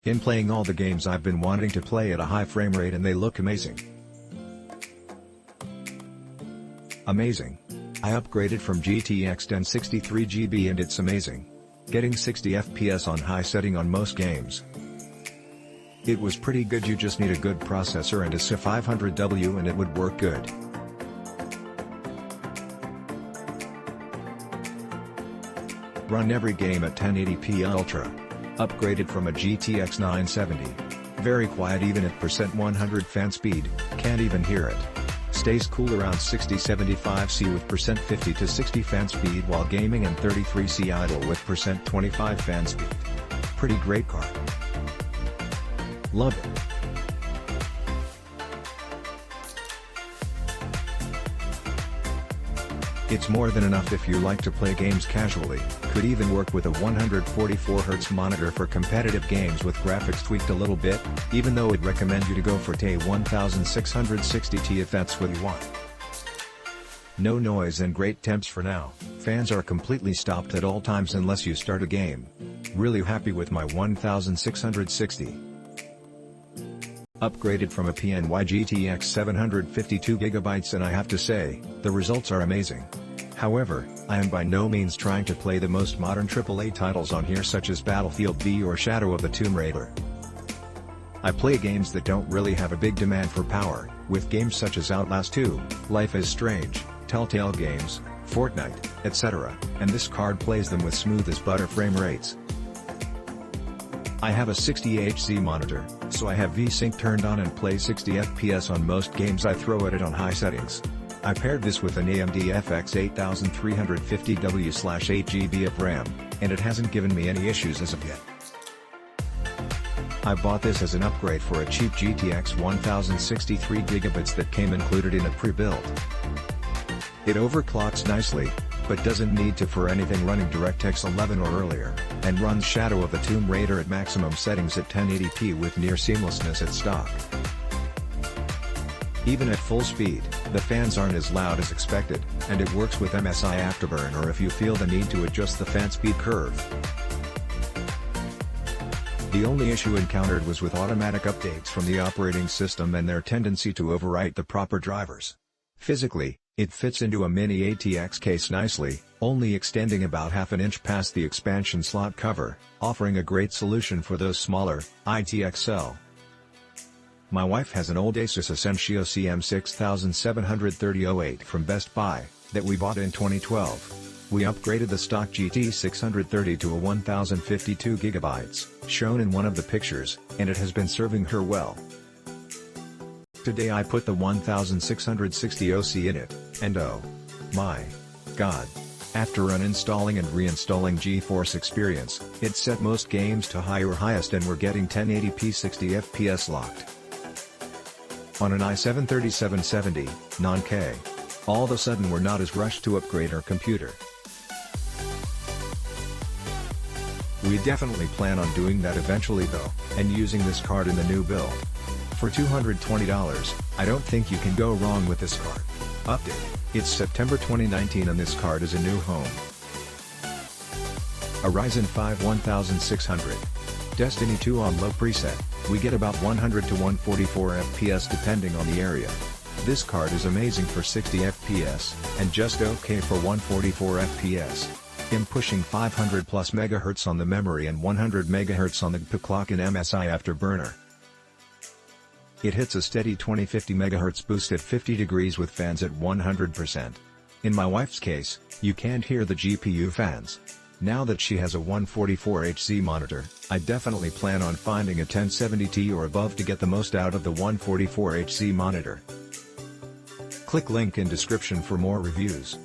In playing all the games I've been wanting to play at a high frame rate and they look amazing. Amazing. I upgraded from GTX 1063GB and it's amazing. Getting 60 FPS on high setting on most games. It was pretty good. You just need a good processor and a C500W and it would work good. Run every game at 1080p Ultra. Upgraded from a GTX 970. Very quiet even at %100 fan speed, can't even hear it. Stays cool around 60-75C with %50 to 60 fan speed while gaming and 33C idle with %25 fan speed. Pretty great card. Love it. It's more than enough if you like to play games casually. Could even work with a 144Hz monitor for competitive games with graphics tweaked a little bit, even though I'd recommend you to go for a 1660T if that's what you want. No noise and great temps for now. Fans are completely stopped at all times unless you start a game. Really happy with my 1660. Upgraded from a PNY GTX 752GB and I have to say, the results are amazing. However, I am by no means trying to play the most modern AAA titles on here such as Battlefield V or Shadow of the Tomb Raider. I play games that don't really have a big demand for power, with games such as Outlast 2, Life is Strange, Telltale Games, Fortnite, etc., and this card plays them with smooth as butter frame rates. I have a 60Hz monitor, so I have VSync turned on and play 60 FPS on most games I throw at it on high settings. I paired this with an AMD FX 8350W/8GB of RAM, and it hasn't given me any issues as of yet. I bought this as an upgrade for a cheap GTX 1063GB that came included in a pre-built. It overclocks nicely, but doesn't need to for anything running DirectX 11 or earlier, and runs Shadow of the Tomb Raider at maximum settings at 1080p with near seamlessness at stock. Even at full speed, the fans aren't as loud as expected, and it works with MSI Afterburner if you feel the need to adjust the fan speed curve. The only issue encountered was with automatic updates from the operating system and their tendency to overwrite the proper drivers. Physically, it fits into a mini ATX case nicely, only extending about half an inch past the expansion slot cover, offering a great solution for those smaller, ITXL. My wife has an old Asus Essentio CM6730-08 from Best Buy, that we bought in 2012. We upgraded the stock GT630 to a 1052GB, shown in one of the pictures, and it has been serving her well. Today I put the 1660OC in it, and oh my god. After uninstalling and reinstalling GeForce Experience, it set most games to high or highest and we're getting 1080p 60 FPS locked. On an i7-3770, non-K. All of a sudden we're not as rushed to upgrade our computer. We definitely plan on doing that eventually though, and using this card in the new build. For $220, I don't think you can go wrong with this card. Update: it's September 2019 and this card is a new home. A Ryzen 5 1600. Destiny 2 on low preset, we get about 100 to 144 FPS depending on the area. This card is amazing for 60 FPS, and just okay for 144 FPS. I'm pushing 500 plus MHz on the memory and 100 MHz on the GPU clock in MSI Afterburner. It hits a steady 20-50 MHz boost at 50 degrees with fans at 100%. In my wife's case, you can't hear the GPU fans. Now that she has a 144Hz monitor, I definitely plan on finding a 1070T or above to get the most out of the 144Hz monitor. Click link in description for more reviews.